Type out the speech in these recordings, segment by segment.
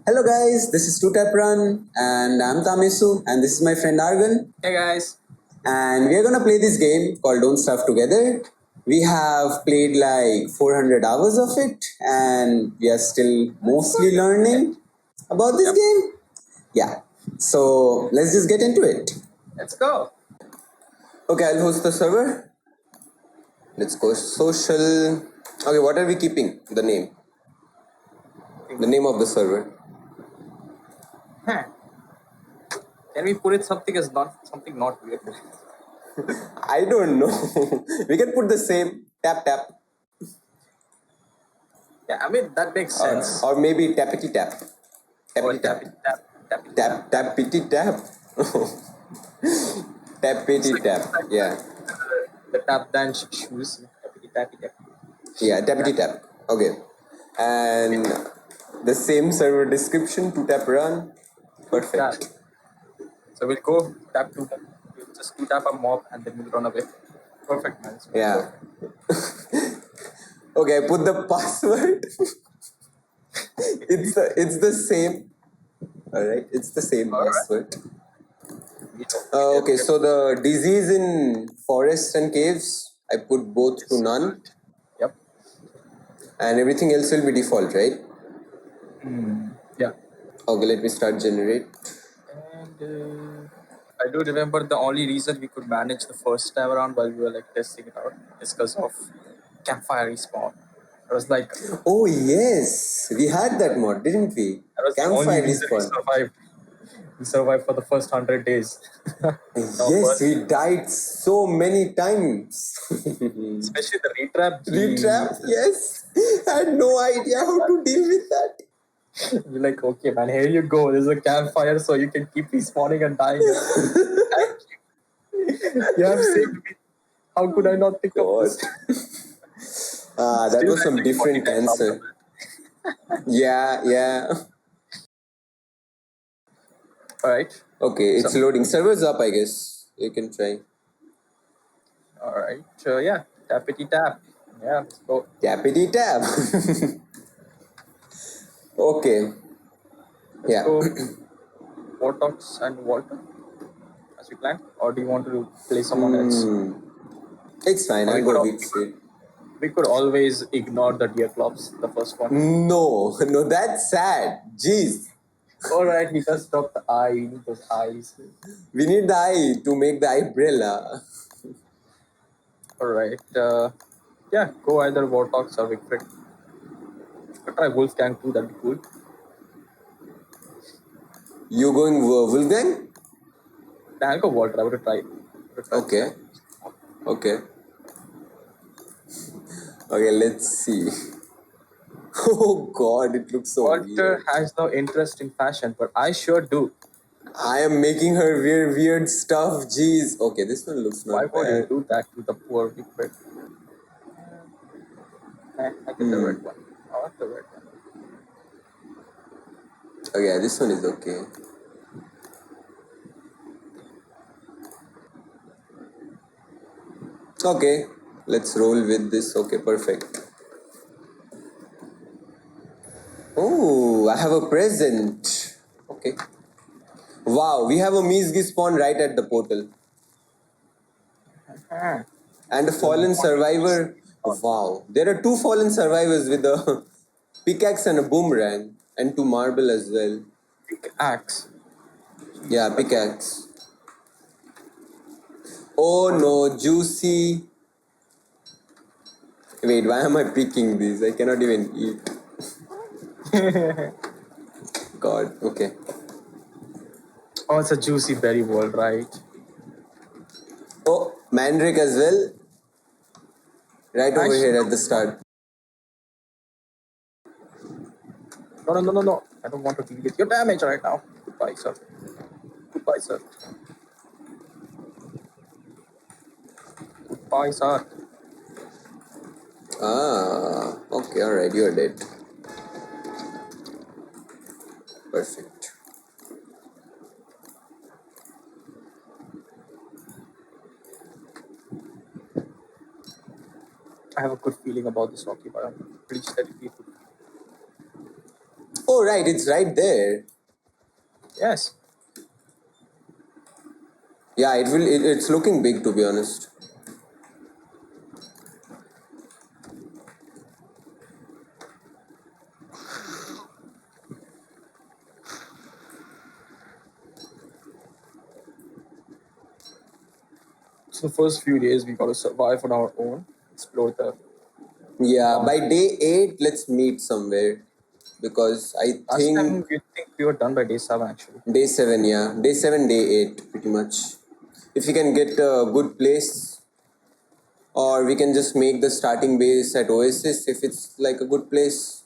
Hello guys, this is Two Tap Run and I'm Tamesu and this is my friend Argan Hey guys. and we are gonna play this game called Don't Starve Together. We have played like 400 hours of it and we are still mostly learning about this Yep. game. Yeah, so let's just get into it. Let's go. Okay, I'll host the server. Let's go social. Okay, what are we keeping? The name. The name of the server. Huh. Can we put it something not weird? I don't know. We can put the same tap tap. Yeah, I mean that makes sense. Or maybe tappity tap. Or Tappity tap. tap. Tappity tap. Tappity tap. Yeah. The tap dance shoes. Tappy tap. Yeah, tappity tap. Okay. And the same server description to tap run. Yeah. Perfect. So we'll go tap to tap. We'll just two tap a mob and then we'll run away. Perfect, man. Yeah. Okay, put the password. it's the same. Alright, it's the same password. Okay, so the disease in forests and caves, I put both to none. Yep. And everything else will be default, right? Yeah. Okay, let me start generate. And I do remember the only reason we could manage the first time around while we were like testing it out is because of campfire respawn. I was like, Oh yes, we had that mod, didn't we? that was the only Campfire reason we respawn. survived. We survived for the first 100 days. Yes, we died so many times. Especially the retrap. Retrap, yes. I had no idea how to deal with that. We're like, okay, man, here you go. There's a campfire, so you can keep respawning and dying. Thank you. You have saved me. How could I not pick up this? That Still was some like different 40 times after answer. Yeah. All right. Okay, it's So- loading. Server's up, I guess. You can try. All right. Yeah, tappity tap. Yeah, let's go. Tappity tap. Okay. Let's Yeah. go. Vortox and Walter as we planned, or do you want to play someone else? It's fine. Or I'll go with straight. we could always ignore the Deerclops, the first one. No, that's sad. Jeez. All right, he does drop the eye. We need those eyes. We need the eye to make the umbrella. All right. Yeah, go either Vortox or Vicfred. Could try Wolfgang too. That'd be cool. You going Wolfgang? Nah, I'll go Walter. I would try. Okay. Okay, let's see. Oh God, it looks so Walter weird. has no interest in fashion, but I sure do. I am making her wear weird stuff. Jeez. Okay, this one looks not Why would you bad. do that to the poor Vicfred? I get the red one. I want the red one. Okay, this one is okay. Okay, let's roll with this. Okay, perfect. Oh, I have a present. Okay. Wow, we have a Mizgi spawn right at the portal. And a fallen survivor. Wow, there are 2 fallen survivors with a pickaxe and a boomerang. And 2 marble as well. Pickaxe. Yeah, pickaxe. Oh no, juicy. Wait, why am I picking these? I cannot even eat. God, okay. Oh, it's a juicy berry world, right? Oh, Mandrake as well. Right over Nice. here at the start. No. I don't want to deal with your damage right now. Goodbye, sir. Goodbye, sir. Goodbye, sir. Okay, alright, you're dead. Perfect. I have a good feeling about this hockey, but I'm pretty sure that it'll be good. Oh, right, it's right there. Yes. Yeah, it's looking big, to be honest. So the first few days we got to survive on our own, explore the Yeah, by mountain. day 8, let's meet somewhere. Because I Last time think we think we were done by day 7 actually. day 7, yeah. Day 7, day 8, pretty much. If we can get a good place, or we can just make the starting base at Oasis if it's like a good place.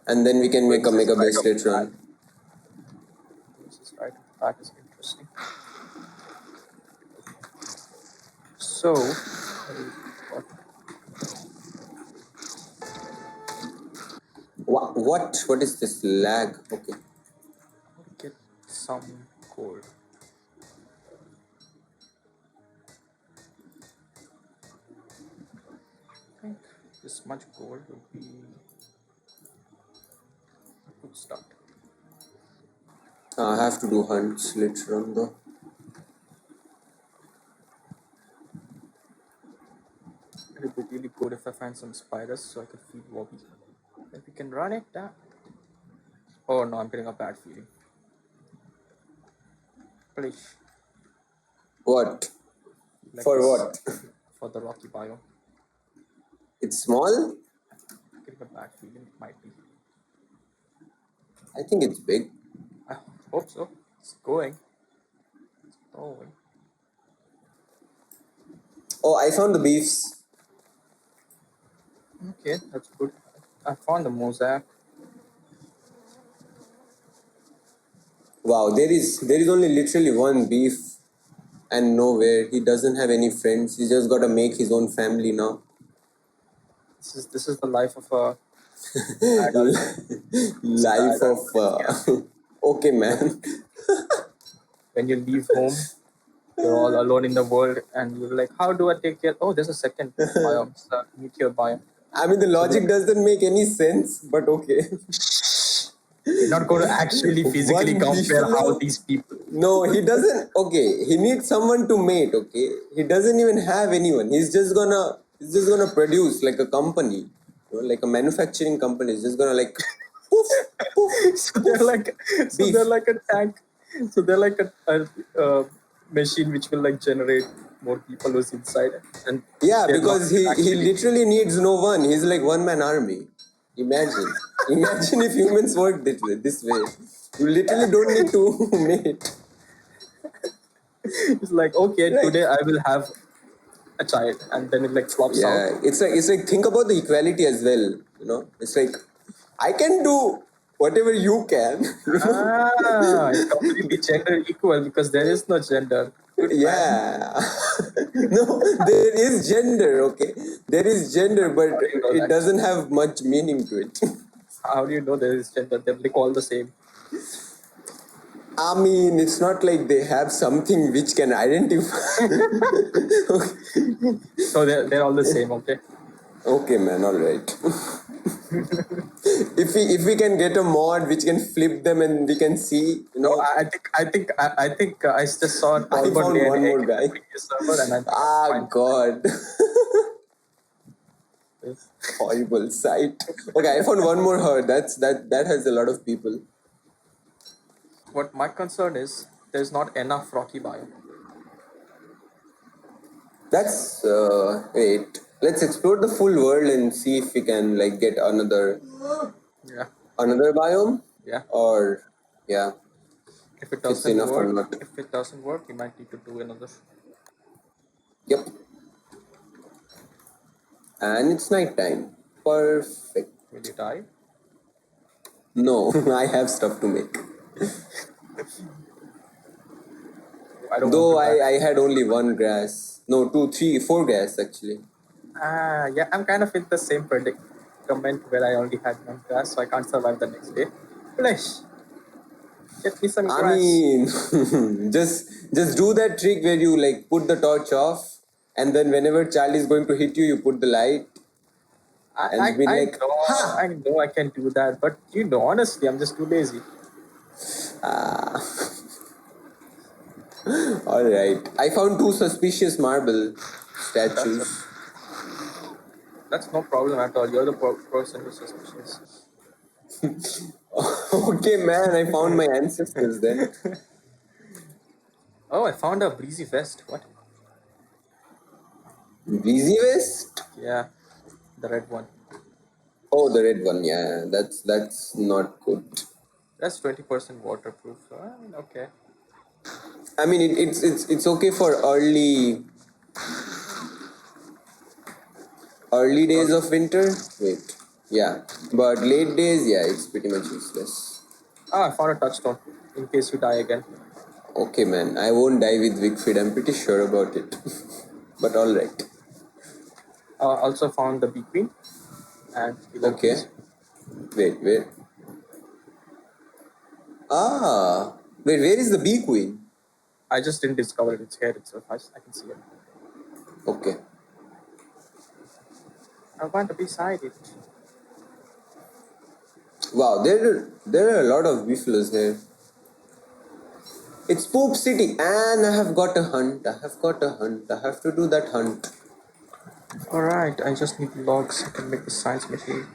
And then we can make a Oasis mega is right base off the later bat. on. Oasis right off the bat is interesting. So, What is this lag? Okay. get some gold. I think this much gold would be a good start. I have to do hunts later on though. It would be really good if I find some spiders so I could feed Wobby. If we can run it down. Oh no, I'm getting a bad feeling. Please. What? Like For this what? for the rocky biome. It's small? I'm getting a bad feeling it might be. I think it's big. I hope so. It's going. It's going. Oh, I found the beefs. Okay, that's good. I found the mosaic. Wow, there is only literally one beef and nowhere. He doesn't have any friends. He's just gotta make his own family now. This is the life of a adult. Life of okay, man. When you leave home, you're all alone in the world, and you're like, "How do I take care?" Oh, there's a second biome, it's a meteor biome. I mean, the logic doesn't make any sense, but okay. You're not going to actually physically One compare how beefalo. these people. No, he doesn't. Okay, he needs someone to mate. Okay, he doesn't even have anyone. He's just gonna produce like a company, like a manufacturing company. He's just gonna like poof, poof, So they're like, so beef. they're like a tank. So they're like a machine which will like generate more people who's inside, and Yeah, they're not because he actually. literally needs no one. He's like one man army. Imagine, imagine if humans work this way. You literally don't need to mate. It's like, okay, Right. today I will have a child, and then it like flops out. Yeah, it's like think about the equality as well. It's like I can do whatever you can. It's completely gender equal because there is no gender. Good man. Yeah. No, there is gender. Okay, there is gender, but How do you know it that? doesn't have much meaning to it. How do you know there is gender? They're like all the same. I mean, it's not like they have something which can identify. So they're all the same, okay? Okay, man. All right. If we can get a mod which can flip them and we can see, I just saw a I Tolbert found day and one egg more in the guy. previous server, and I think Ah, I'm fine. God. Horrible sight. Okay, I found one more herd. That has a lot of people. What my concern is, there's not enough rocky biome. That's wait. Let's explore the full world and see if we can like get another Yeah, biome, yeah. or yeah, If it if it's doesn't enough or work, not. we might need to do another. Yep. And it's night time. Perfect. Will you die? No, I have stuff to make. I don't Though want to die. I had only one grass. No, two, three, four grass actually. Yeah, I'm kind of in the same predicament where I only had one grass, so I can't survive the next day. Flesh, get me some I grass. mean, just do that trick where you like put the torch off, and then whenever Charlie is going to hit you, you put the light. and be like, I know I can do that, but honestly, I'm just too lazy. all right. I found two suspicious marble statues. That's no problem at all. You're the person who's suspicious. Okay, man, I found my ancestors then. Oh, I found a breezy vest. What? Breezy West? Yeah, the red one. Oh, the red one. Yeah, that's not good. That's 20% waterproof. Okay. I mean, it's okay for early days of winter. Wait, yeah, but late days, yeah, it's pretty much useless. I found a touchstone in case you die again. Okay, man, I won't die with Wickfeed. I'm pretty sure about it. But all right. Also found the bee queen and killer Okay. bees. Wait. Ah, wait. Where is the bee queen? I just didn't discover it. It's here itself. I can see it. Okay. I want to be beside it. Wow, there are a lot of beeflos here. It's Poop City, and I have got a hunt. I have to do that hunt. Alright, I just need logs. I can make the science machine.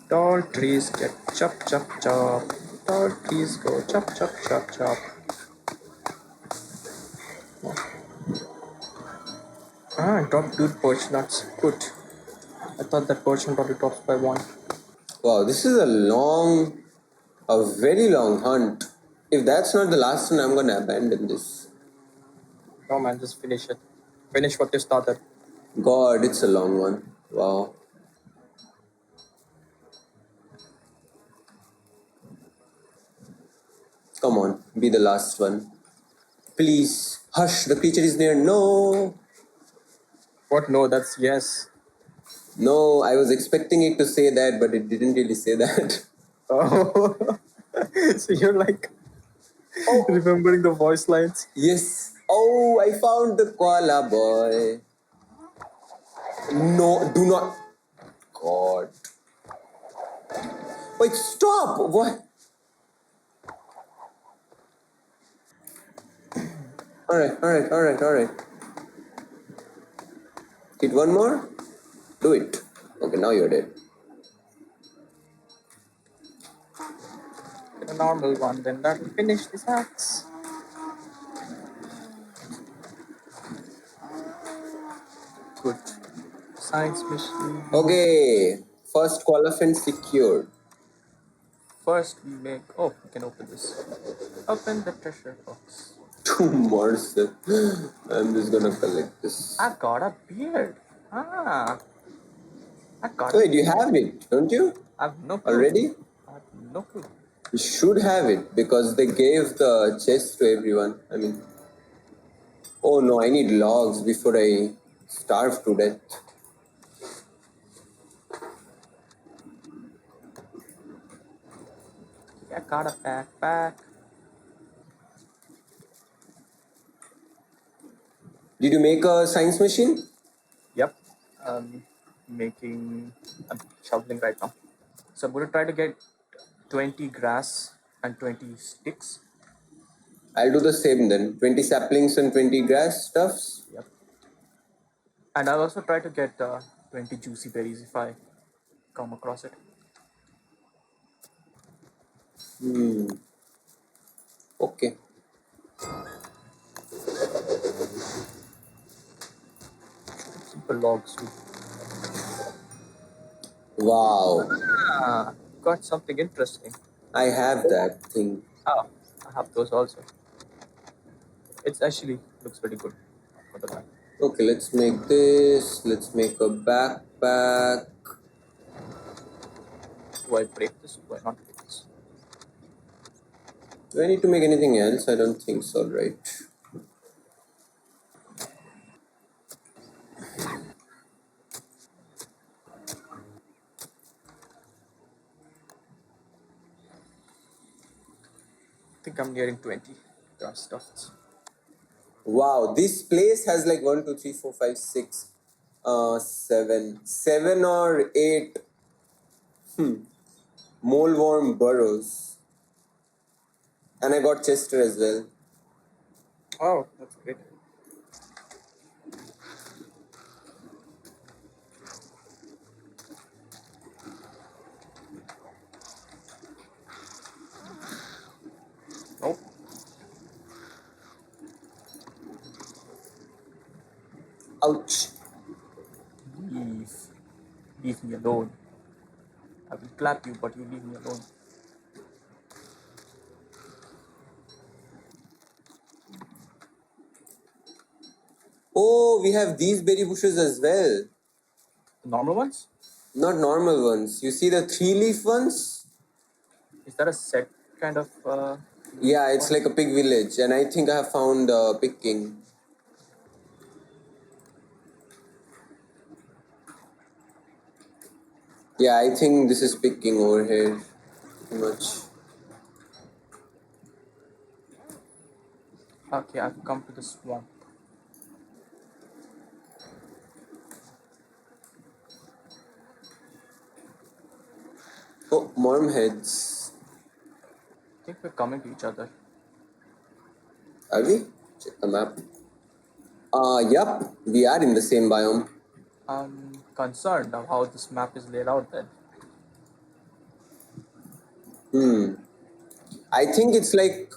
Tall trees get chop chop chop. Tall trees go chop chop chop chop. Drop dude birch nuts. Good. I thought that birch nut only drops by one. Wow, this is a very long hunt. If that's not the last one, I'm gonna abandon this. No man, just finish it. Finish what you started. God, it's a long one. Wow. Come on, be the last one. Please. Hush, the creature is near. No. What? No, that's yes. No, I was expecting it to say that, but it didn't really say that. Oh, so you're like remembering the voice lines. Yes. Oh, I found the koala boy. No, do not. God. Wait, stop. What? Alright. Hit one more? Do it. Okay, now you're dead. A normal one, then that will finish this axe. Good. Science machine. Okay, first qualifiant secured. First, we make. Oh, we can open this. Open the treasure box. Two more. I'm just gonna collect this. I got a beard. Ah, I got Wait, a you beard. have it, don't you? I have no clue. Already? I have no clue. You should have it because they gave the chest to everyone. I mean, oh no, I need logs before I starve to death. I got a backpack. Did you make a science machine? Yep. Making. I'm shoveling right now. So I'm gonna try to get 20 grass and 20 sticks. I'll do the same then. 20 saplings and 20 grass stuffs. Yep. And I'll also try to get 20 juicy berries if I come across it. Okay. Keep a log soup. Wow. Got something interesting. I have that thing. Oh, I have those also. It's actually looks pretty good for the time. Okay, let's make this. Let's make a backpack. Do I break this? Do I not break this? Do I need to make anything else? I don't think so, right? I think I'm nearing 20 grass stuffs. Wow, this place has like 1, 2, 3, 4, 5, 6 Seven. 7 or 8 moleworm burrows. And I got Chester as well. Oh, that's great. Nope. Ouch. Leave. Leave me alone. I will clap you, but you leave me alone. Oh, we have these berry bushes as well. The normal ones? Not normal ones. You see the 3-leaf ones? Is that a set kind of Yeah, it's like a pig village. And I think I have found Pig King. Yeah, I think this is Pig King over here. Pretty much. Okay, I've come to the swamp. Oh, worm heads. I think we're coming to each other. Are we? Check the map. Yup, we are in the same biome. I'm concerned of how this map is laid out then. I think it's like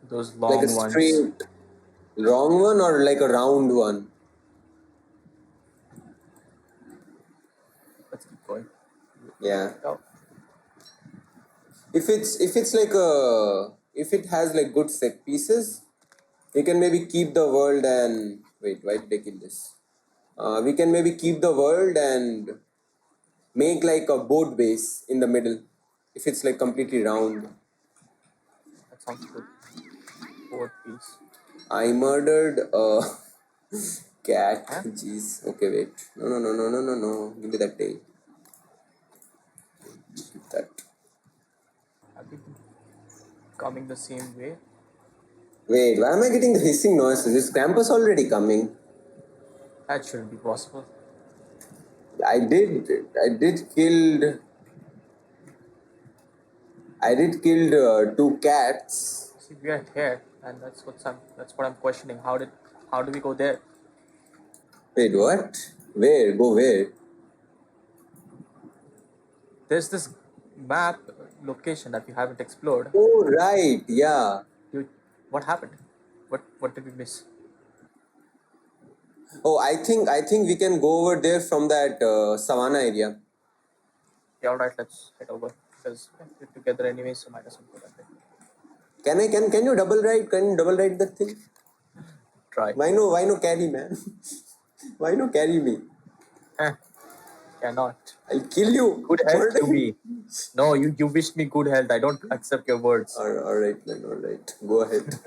Those a long ones. straight wrong one or like a round one. Let's keep going. Yeah. Oh, If it's like if it has like good set pieces, we can maybe keep the world and wait, why did I kill this? We can maybe keep the world and make like a boat base in the middle. If it's like completely round. that sounds good. Board piece. I murdered a cat. Huh? Jeez. Okay, wait. No. Give me that tail. Keep that. Have we been coming the same way? Wait, why am I getting the hissing noises? Is Krampus already coming? That shouldn't be possible. I killed 2 cats. See, we are here, and that's what I'm questioning. How do we go there? Wait, what? Where? Go where? There's this map location that we haven't explored. Oh, right. Yeah. Dude, what happened? What did we miss? Oh, I think we can go over there from that savannah area. Yeah, all right, let's head over because we're together anyway, so might as well go that way. Can you double ride? Can you double ride that thing? Try. Why no carry, man? Why no carry me? Cannot. I'll kill you. Good health to Alright. me. No, you wished me good health. I don't accept your words. Alright, man. Alright. Go ahead.